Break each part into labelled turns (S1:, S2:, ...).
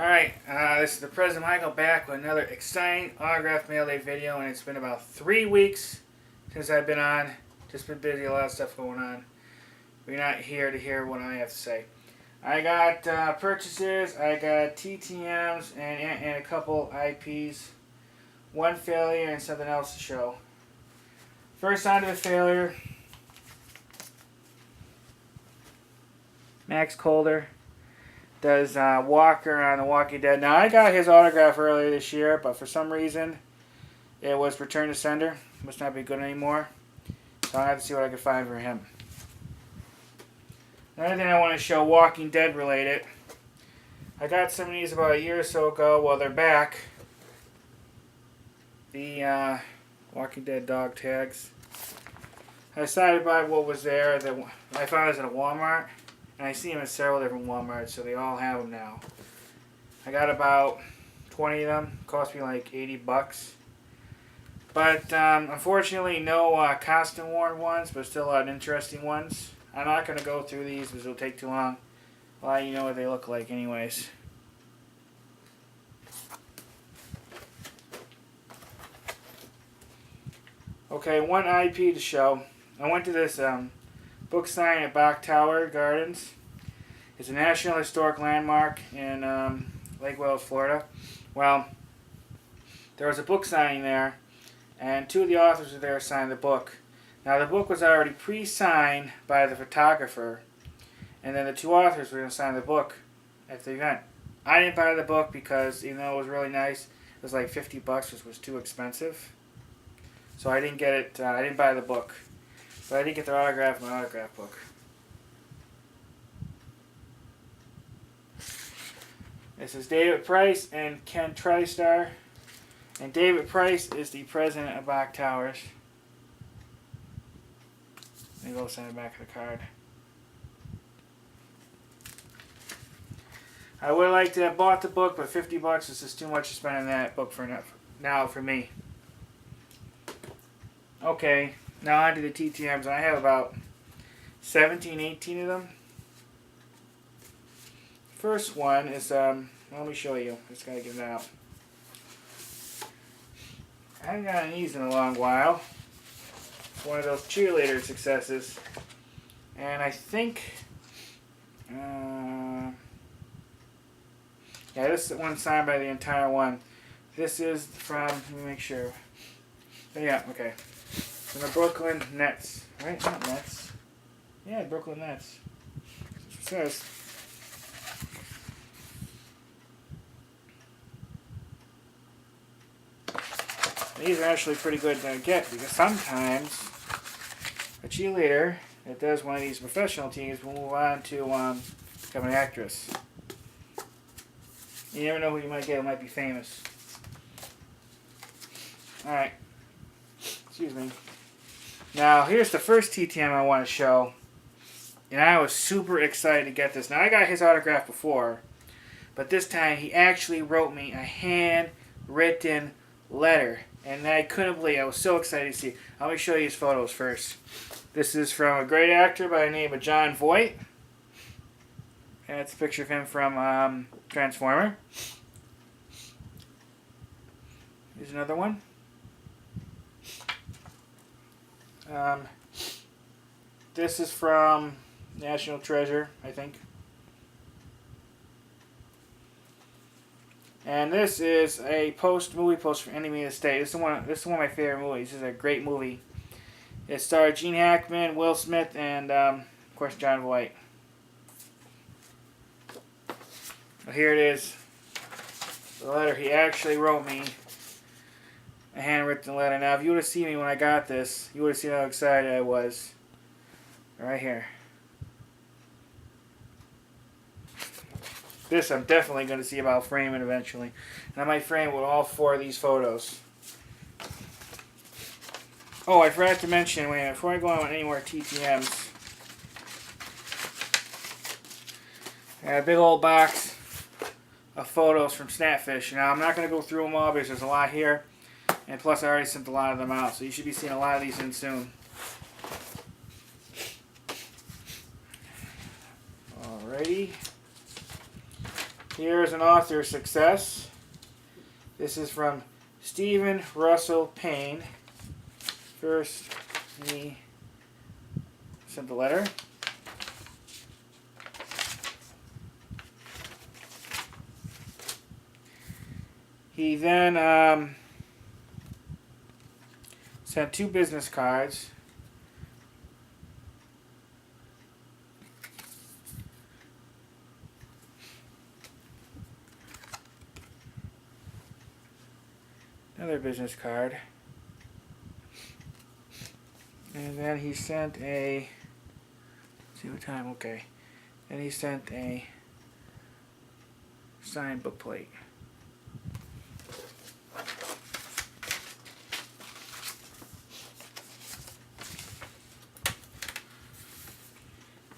S1: Alright, this is the President Michael back with another exciting autograph mail day video, and it's been about 3 weeks since I've been on. Just been busy, a lot of stuff going on. We're not here to hear what I have to say. I got purchases, I got ttms and a couple IPs. One failure and something else to show. First on to the failure. Max Calder does Walker on The Walking Dead. Now, I got his autograph earlier this year, but for some reason it was returned to sender. Must not be good anymore. So I'll have to see what I can find for him. Another thing I want to show, Walking Dead related. I got some of these about a year or so ago. Well, they're back. The Walking Dead dog tags. I decided to buy what was there. That I found this at a Walmart. And I see them at several different Walmarts, so they all have them now. I got about 20 of them. Cost me like 80 bucks. But unfortunately, no costume worn ones, but still a lot of interesting ones. I'm not going to go through these because it'll take too long. Well, you know what they look like anyways. Okay, one IP to show. I went to this book signing at Bach Tower Gardens. It's a National Historic Landmark in Lake Wales, Florida. Well, there was a book signing there, and two of the authors were there to sign the book. Now, the book was already pre-signed by the photographer, and then the two authors were going to sign the book at the event. I didn't buy the book because, even though it was really nice, it was like 50 bucks, which was too expensive. So I didn't get it. I didn't buy the book. But I did get their autograph in my autograph book. This is David Price and Ken TriStar. And David Price is the president of Bach Towers. Let me go send it back to the card. I would have liked to have bought the book, but 50 bucks is just too much to spend on that book for now for me. Okay. Now on to the TTMs. I have about 17, 18 of them. First one is, let me show you. Just gotta get it out. I haven't gotten these in a long while. It's one of those cheerleader successes. And I think, yeah, this is one signed by the entire one. This is from, let me make sure. Yeah, okay. From the Brooklyn Nets. Right? Not Nets. Yeah, Brooklyn Nets. That's what it says. These are actually pretty good to get because sometimes a cheerleader that does one of these professional teams will move on to become an actress. You never know who you might get. It might be famous. Alright. Excuse me. Now, here's the first TTM I want to show. And I was super excited to get this. Now, I got his autograph before. But this time, he actually wrote me a handwritten letter. And I couldn't believe it. I was so excited to see. Let me show you his photos first. This is from a great actor by the name of Jon Voight. And it's a picture of him from Transformer. Here's another one. This is from National Treasure, I think. And this is a movie post for Enemy of the State. This is one of my favorite movies. This is a great movie. It starred Gene Hackman, Will Smith, and of course Jon Voight. Well, here it is. The letter he actually wrote me. A handwritten letter. Now, if you would have seen me when I got this, you would have seen how excited I was. Right here. This I'm definitely going to see about framing eventually. And I might frame it with all 4 of these photos. Oh, I forgot to mention, wait a minute, before I go on with any more TTMs, I got a big old box of photos from Snapfish. Now, I'm not going to go through them all because there's a lot here. And plus, I already sent a lot of them out, so you should be seeing a lot of these in soon. Alrighty. Here is an author success. This is from Stephen Russell Payne. First, he sent the letter. He then sent 2 business cards. Another business card. And then he sent a, let's see what time, okay. Then he sent a signed book plate.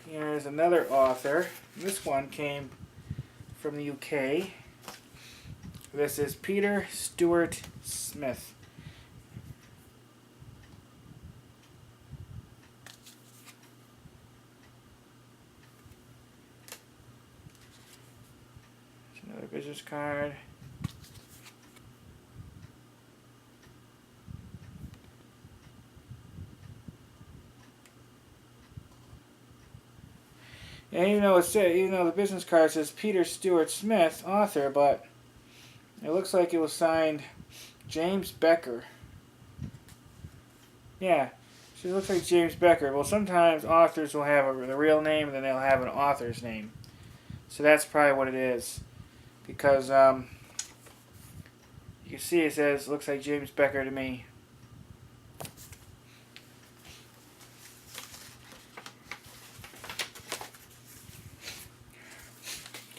S1: Here's another author. This one came from the UK. This is Peter Stewart Smith. There's another business card. And even though the business card says Peter Stewart Smith, author, but it looks like it was signed James Becker. Yeah, so it looks like James Becker. Well, sometimes authors will have the real name and then they'll have an author's name. So that's probably what it is. Because you can see it says, looks like James Becker to me.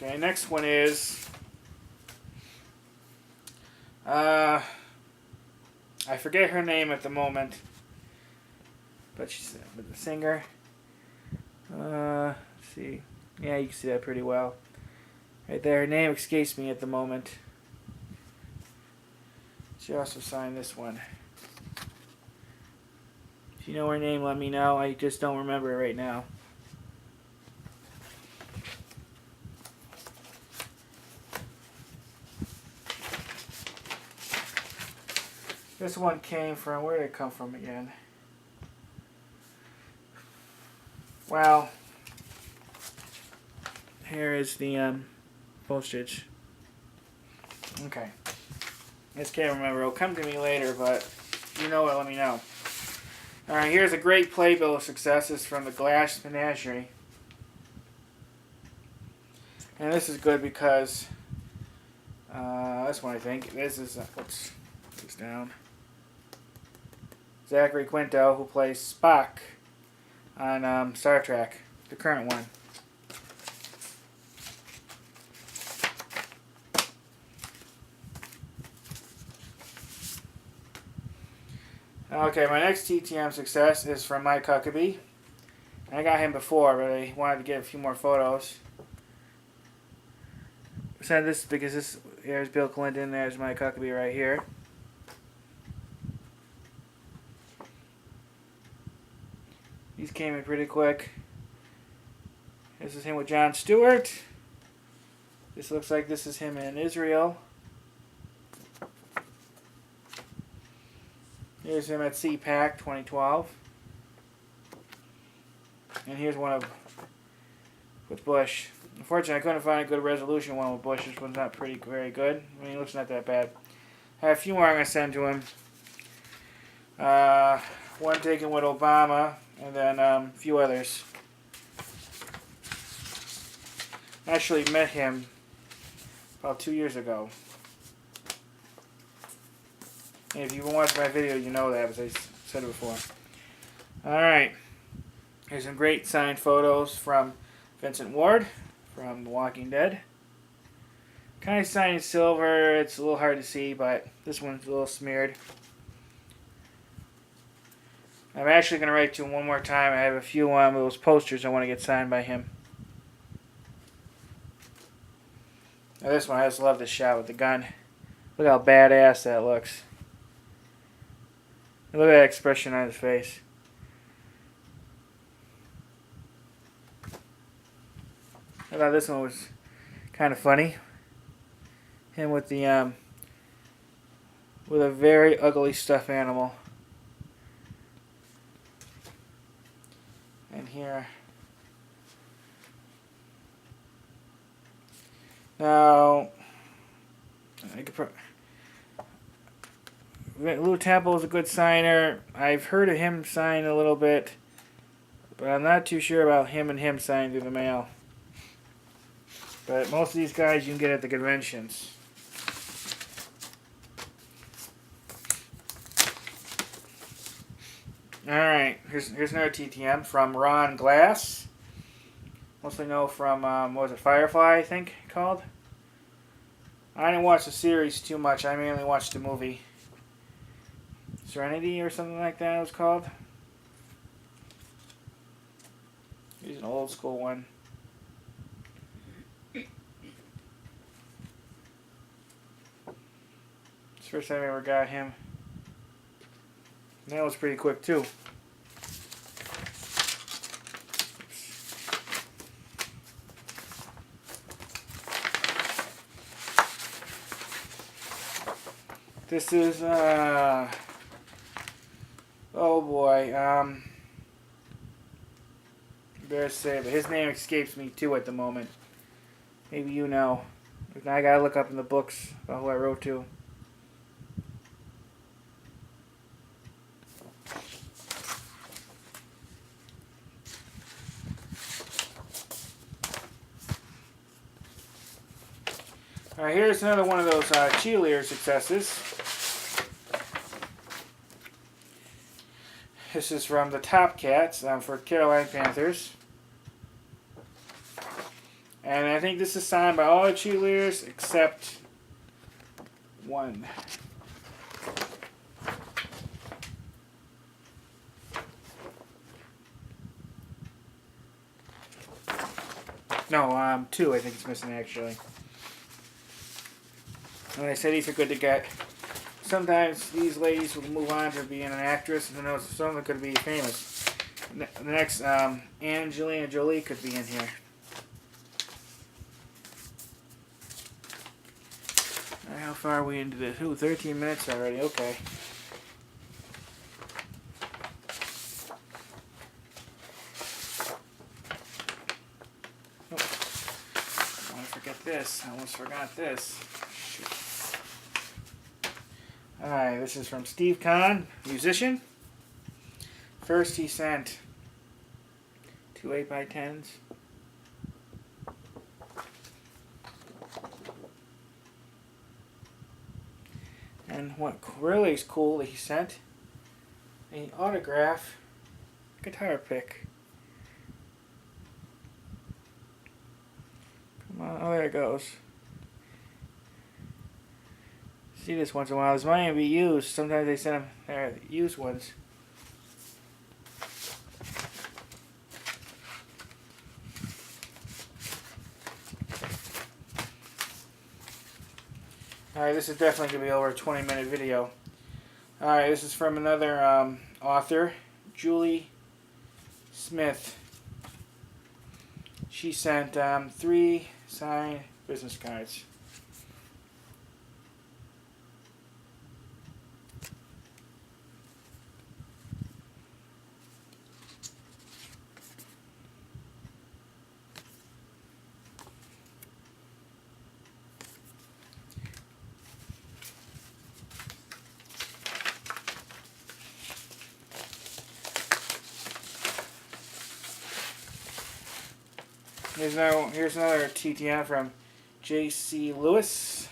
S1: Okay, next one is I forget her name at the moment, but she's the singer. Let's see, yeah, you can see that pretty well right there. Her name escapes me at the moment. She also signed this one. If you know her name, let me know. I just don't remember it right now. This one came from, where did it come from again? Well, here is the postage. Okay. I just can't remember. It'll come to me later, but if you know it, let me know. Alright, here's a great playbill of successes from the Glass Menagerie. And this is good because this one, I think. This is, let's put this down. Zachary Quinto, who plays Spock on Star Trek, the current one. Okay, my next TTM success is from Mike Huckabee. I got him before, but I wanted to get a few more photos. I sent this because here's Bill Clinton, there's Mike Huckabee right here. These came in pretty quick. This is him with Jon Stewart. This looks like this is him in Israel. Here's him at CPAC 2012. And here's one with Bush. Unfortunately, I couldn't find a good resolution one with Bush. This one's not very good. I mean, it looks not that bad. I have a few more I'm going to send to him. One taken with Obama, and then a few others. I actually met him about 2 years ago. And if you've been watching my video, you know that, as I said it before. Alright. Here's some great signed photos from Vincent Ward from The Walking Dead. Kind of signed in silver. It's a little hard to see, but this one's a little smeared. I'm actually going to write to him one more time. I have a few of those posters I want to get signed by him. Now this one, I just love this shot with the gun. Look how badass that looks. Look at that expression on his face. I thought this one was kind of funny. him with the with a very ugly stuffed animal. And here. Now, I could Lou Temple is a good signer. I've heard of him sign a little bit, but I'm not too sure about him signing through the mail. But most of these guys you can get at the conventions. Alright, here's another TTM from Ron Glass. Mostly know from, what was it, Firefly, I think, called? I didn't watch the series too much. I mainly watched the movie. Serenity or something like that it was called. He's an old school one. It's the first time I ever got him. And that was pretty quick too. This is, oh boy, better say, but his name escapes me too at the moment. Maybe you know. I gotta look up in the books about who I wrote to. Alright, here's another one of those cheerleader successes. This is from the Top Cats for Carolina Panthers. And I think this is signed by all the cheerleaders except one. No, two I think it's missing actually. And I said these are good to get. Sometimes these ladies will move on to being an actress, and who knows, some of them could be famous. The next, Angelina Jolie could be in here. Alright, how far are we into this? Ooh, 13 minutes already, okay. Oh, I want to forget this. I almost forgot this. Alright, this is from Steve Kahn, musician. First he sent 2 8x10s. And what really is cool that he sent an autograph guitar pick. Come on, oh there it goes. See this once in a while. This might even be used. Sometimes they send them used ones. Alright, this is definitely going to be over a 20-minute video. Alright, this is from another author, Julie Smith. She sent 3 signed business cards. Here's another TTM from J.C. Lewis.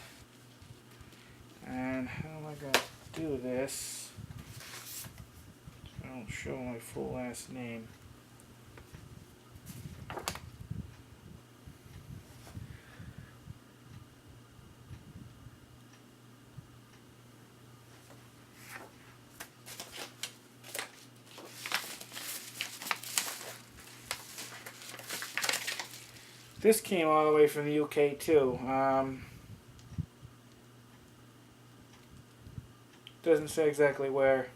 S1: And how am I going to do this? I don't show my full last name. This came all the way from the UK too. Doesn't say exactly where.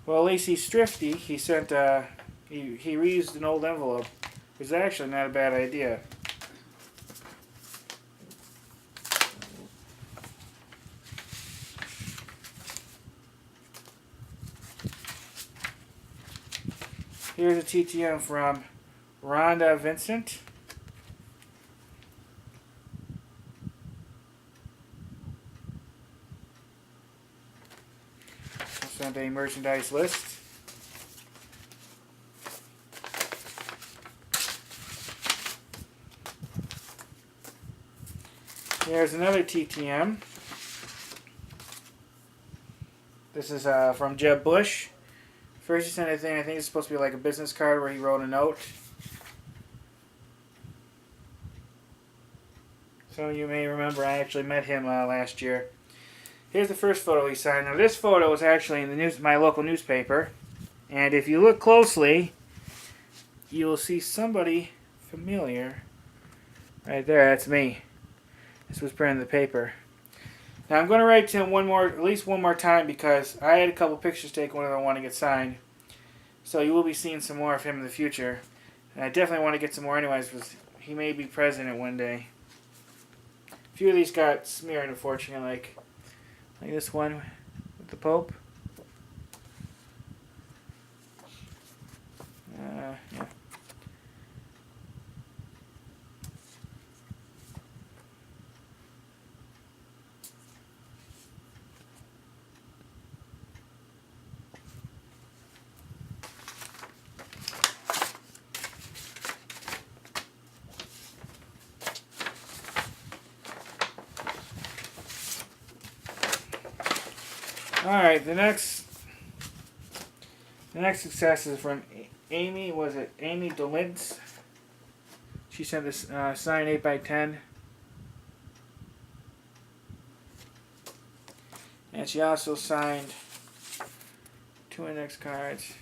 S1: Well, Lacey Strifty, he sent he reused an old envelope. It was actually not a bad idea. Here's a TTM from Rhonda Vincent. Sunday merchandise list. Here's another TTM. This is from Jeb Bush. First he sent a thing, I think it's supposed to be like a business card where he wrote a note. Some of you may remember I actually met him last year. Here's the first photo he signed. Now this photo was actually in the my local newspaper. And if you look closely, you will see somebody familiar. Right there, that's me. This was printed in the paper. Now I'm going to write to him at least one more time, because I had a couple pictures taken when I want to get signed. So you will be seeing some more of him in the future. And I definitely want to get some more anyways, because he may be president one day. A few of these got smeared, unfortunately, like this one with the Pope. Yeah. Alright, the next success is from Amy. Was it Amy Dolintz? She sent this signed 8x10. And she also signed 2 index cards.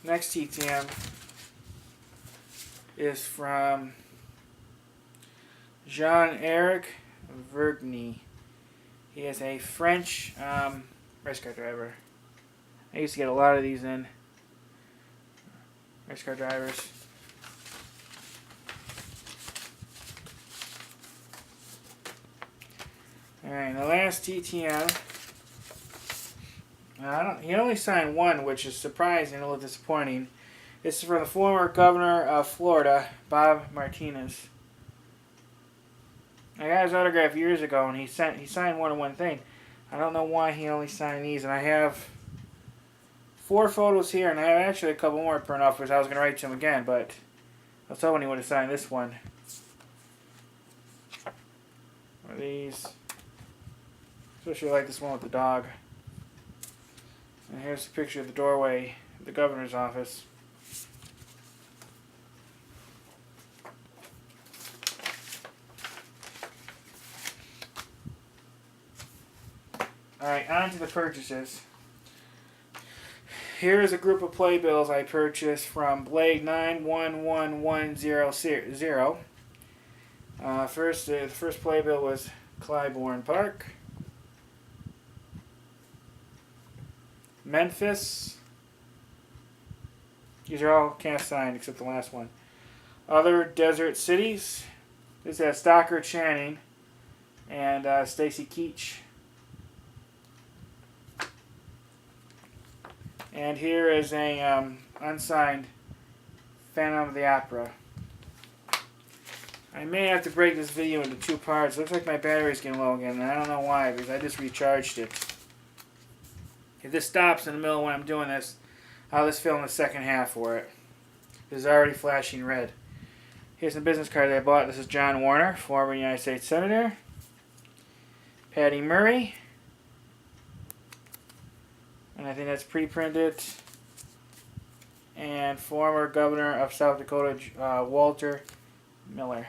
S1: Next TTM is from Jean-Eric Vergny. He is a French race car driver. I used to get a lot of these in. Race car drivers. Alright, the last TTM. He only signed one, which is surprising and a little disappointing. This is from the former governor of Florida, Bob Martinez. I got his autograph years ago, and he signed more than one thing. I don't know why he only signed these, and I have 4 photos here, and I have actually a couple more to print off, because I was going to write to him again, but I was hoping he would have signed this one. Or these. Especially like this one with the dog. And here's a picture of the doorway of the governor's office. Alright, on to the purchases. Here is a group of playbills I purchased from Blade 911100. The first playbill was Clybourne Park. Memphis. These are all cast signed except the last one. Other desert cities. This has Stockard Channing and Stacy Keach. And here is a unsigned Phantom of the Opera. I may have to break this video into 2 parts. Looks like my battery's getting low again, and I don't know why, because I just recharged it. If this stops in the middle when I'm doing this, I'll just film the second half for it. It's already flashing red. Here's some business card that I bought. This is John Warner, former United States Senator. Patty Murray. And I think that's pre-printed. And former Governor of South Dakota, Walter Miller.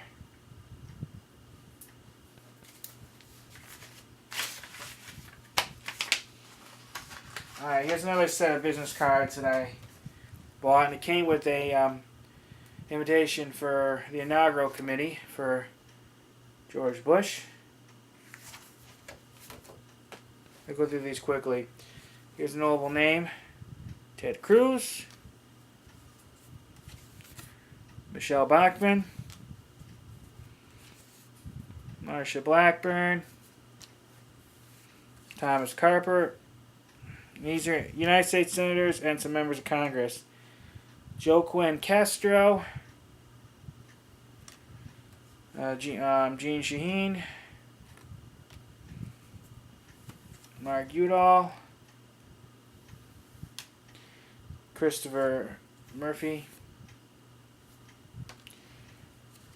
S1: Alright, here's another set of business cards that I bought, and it came with a invitation for the inaugural committee for George Bush. I'll go through these quickly. Here's a notable name: Ted Cruz, Michelle Bachmann, Marsha Blackburn, Thomas Carper. These are United States Senators and some members of Congress. Joaquin Castro, Jean Shaheen, Mark Udall, Christopher Murphy,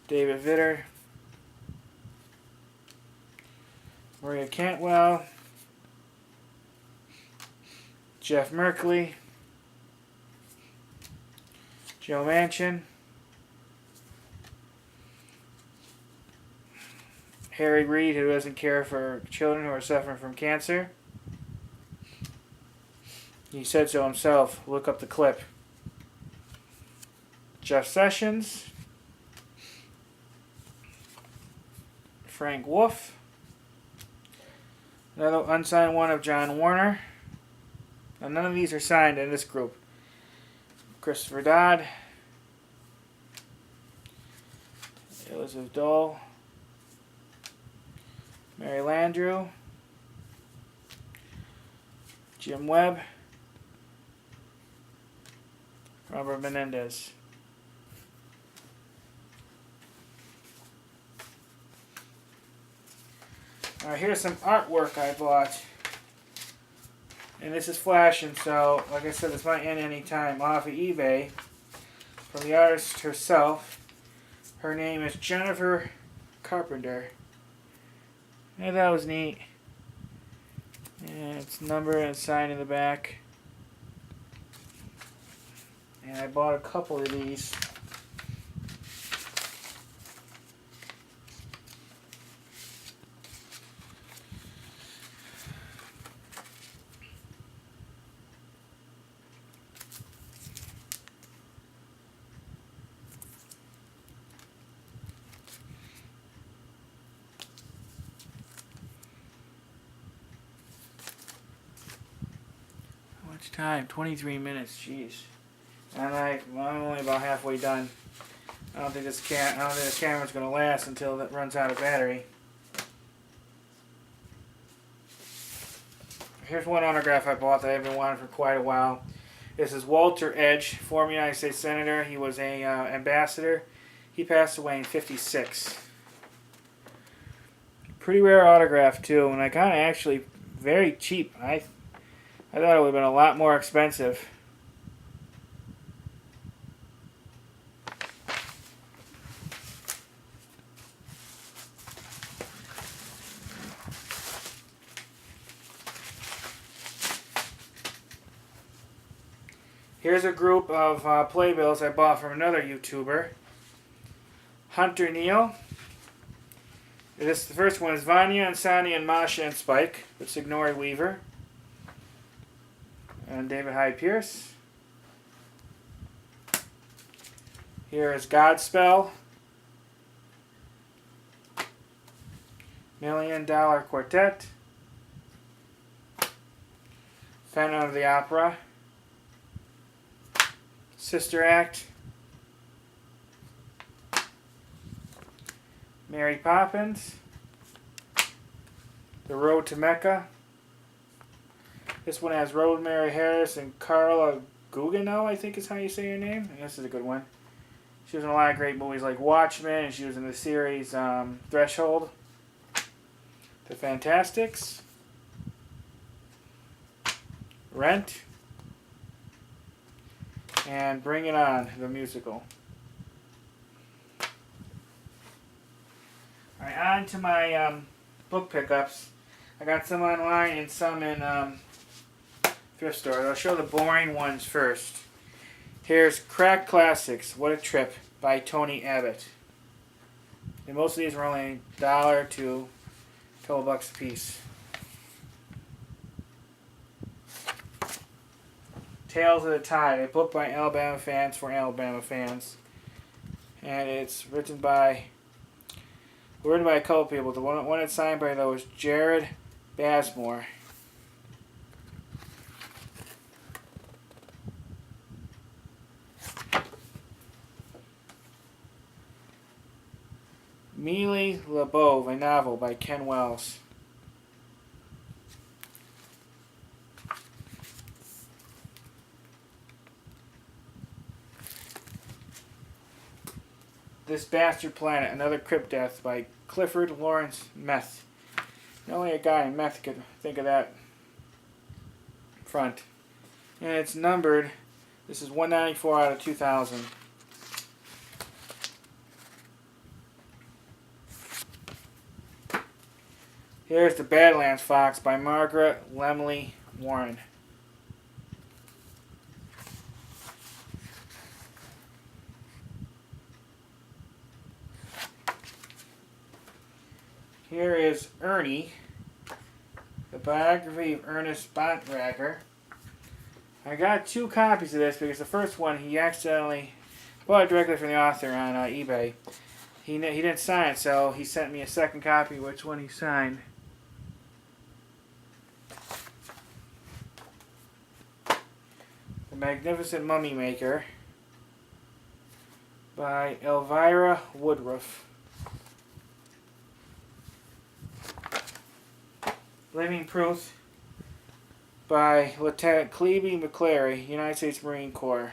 S1: David Vitter, Maria Cantwell, Jeff Merkley, Joe Manchin, Harry Reid, who doesn't care for children who are suffering from cancer. He said so himself. Look up the clip. Jeff Sessions, Frank Wolf, another unsigned one of John Warner. Now, none of these are signed in this group. Christopher Dodd, Elizabeth Dole, Mary Landrieu, Jim Webb, Robert Menendez. Alright, here's some artwork I bought. And this is flashing, so like I said, this might end any time. Off of eBay from the artist herself. Her name is Jennifer Carpenter. I thought that was neat. And it's numbered and signed in the back. And I bought a couple of these. How much time? 23 minutes. Jeez. I'm only about halfway done. I don't think this camera's gonna last until it runs out of battery. Here's one autograph I bought that I've been wanting for quite a while. This is Walter Edge, former United States Senator. He was a ambassador. He passed away in '56. Pretty rare autograph too, and I got it actually very cheap. I thought it would have been a lot more expensive. Here's a group of playbills I bought from another YouTuber, Hunter Neal. The first one is Vanya and Sonny and Masha and Spike with Sigourney Weaver and David Hyde Pierce. Here is Godspell, $1 Million Quartet, Phantom of the Opera, Sister Act, Mary Poppins, The Road to Mecca. This one has Rosemary Harris and Carla Gugino, I think is how you say her name. And this is a good one. She was in a lot of great movies like Watchmen, and she was in the series Threshold. The Fantastics, Rent, and Bring It On, the musical. Alright, on to my book pickups. I got some online and some in thrift stores. I'll show the boring ones first. Here's Crack Classics, What a Trip, by Tony Abbott. And most of these were only $1 to $12 a piece. Tales of the Tide, a book by Alabama fans for Alabama fans. And it's written by a couple people. The one it's signed by, though, is Jared Basmore. Mealy LeBeau, a novel by Ken Wells. This Bastard Planet, Another Crypt Death by Clifford Lawrence Meth. Only a guy in meth could think of that front. And it's numbered. This is 194 out of 2000. Here's The Badlands Fox by Margaret Lemley Warren. Here is Ernie, the biography of Ernest Bontrager. I got 2 copies of this because the first one he accidentally bought it directly from the author on eBay. He didn't sign it, so he sent me a second copy, which one he signed. The Magnificent Mummy Maker by Elvira Woodruff. Living Proof by Lieutenant Cleby McClary, United States Marine Corps.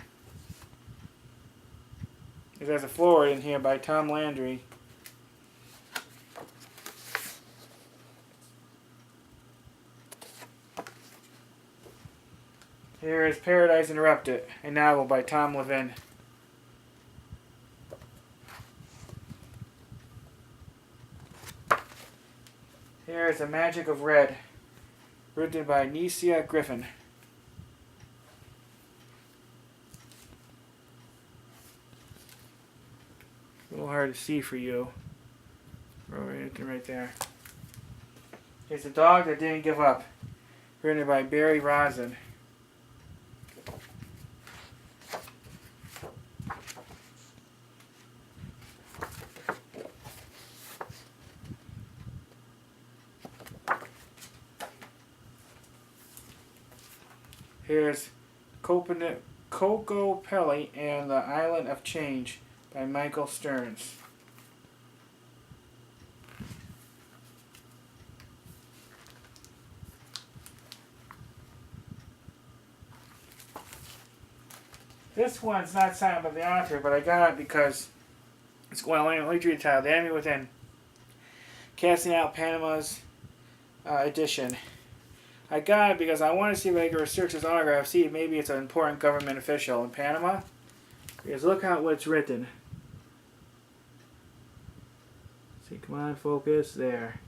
S1: There's a foreword in here by Tom Landry. Here is Paradise Interrupted, a novel by Tom Levin. Here is The Magic of Red, written by Nesia Griffin. A little hard to see for you. Right there. It's A Dog That Didn't Give Up, written by Barry Rosen. Here's Coco Pelli and the Island of Change by Michael Stearns. This one's not signed by the author, but I got it because it's, well, let me read the title. The Enemy Within. Casting Out Panama's edition. I got it because I want to see if I can research his autograph, see if maybe it's an important government official in Panama. Because look how it's written. See, come on, focus. There.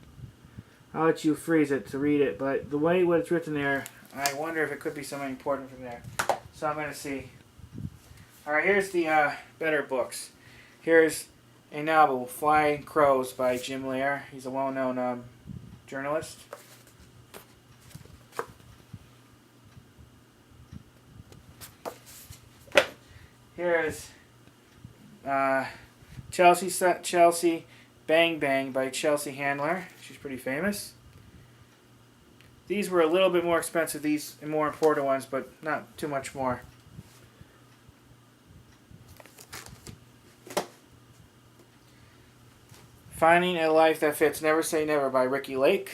S1: I'll let you freeze it to read it, but the way what it's written there, I wonder if it could be something important from there. So I'm going to see. Alright, here's the better books. Here's a novel, Flying Crows by Jim Lear. He's a well-known journalist. Here's Chelsea Bang Bang by Chelsea Handler. She's pretty famous. These were a little bit more expensive, these more important ones, but not too much more. Finding a Life That Fits, Never Say Never by Ricky Lake.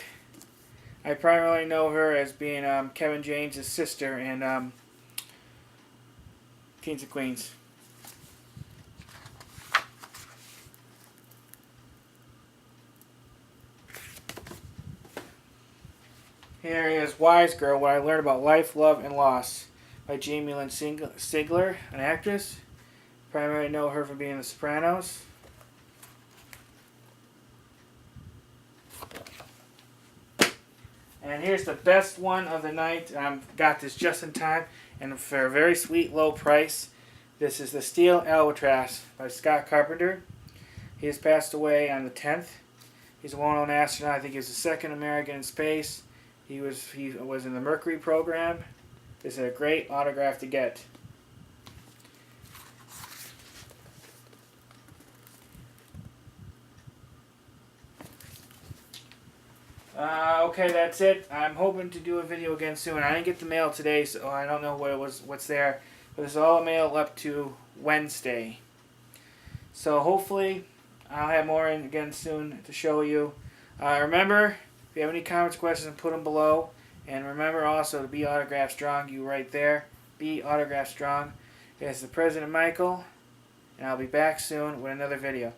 S1: I primarily know her as being Kevin James' sister in Kings and Queens. Here is Wise Girl, What I Learned About Life, Love, and Loss by Jamie Lynn Sigler, an actress. Primarily know her from being in The Sopranos. And here's the best one of the night. Got this just in time and for a very sweet low price. This is The Steel Albatross by Scott Carpenter. He has passed away on the 10th. He's a well-known astronaut. I think he was the second American in space. He was in the Mercury program. This is a great autograph to get. Okay, that's it. I'm hoping to do a video again soon. I didn't get the mail today, so I don't know what's there. But this is all mail up to Wednesday. So hopefully I'll have more in again soon to show you. Remember, if you have any comments, questions, put them below. And remember also to be autograph strong. You right there. Be autograph strong. It's the President Michael. And I'll be back soon with another video.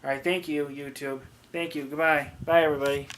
S1: Alright, thank you, YouTube. Thank you. Goodbye. Bye, everybody.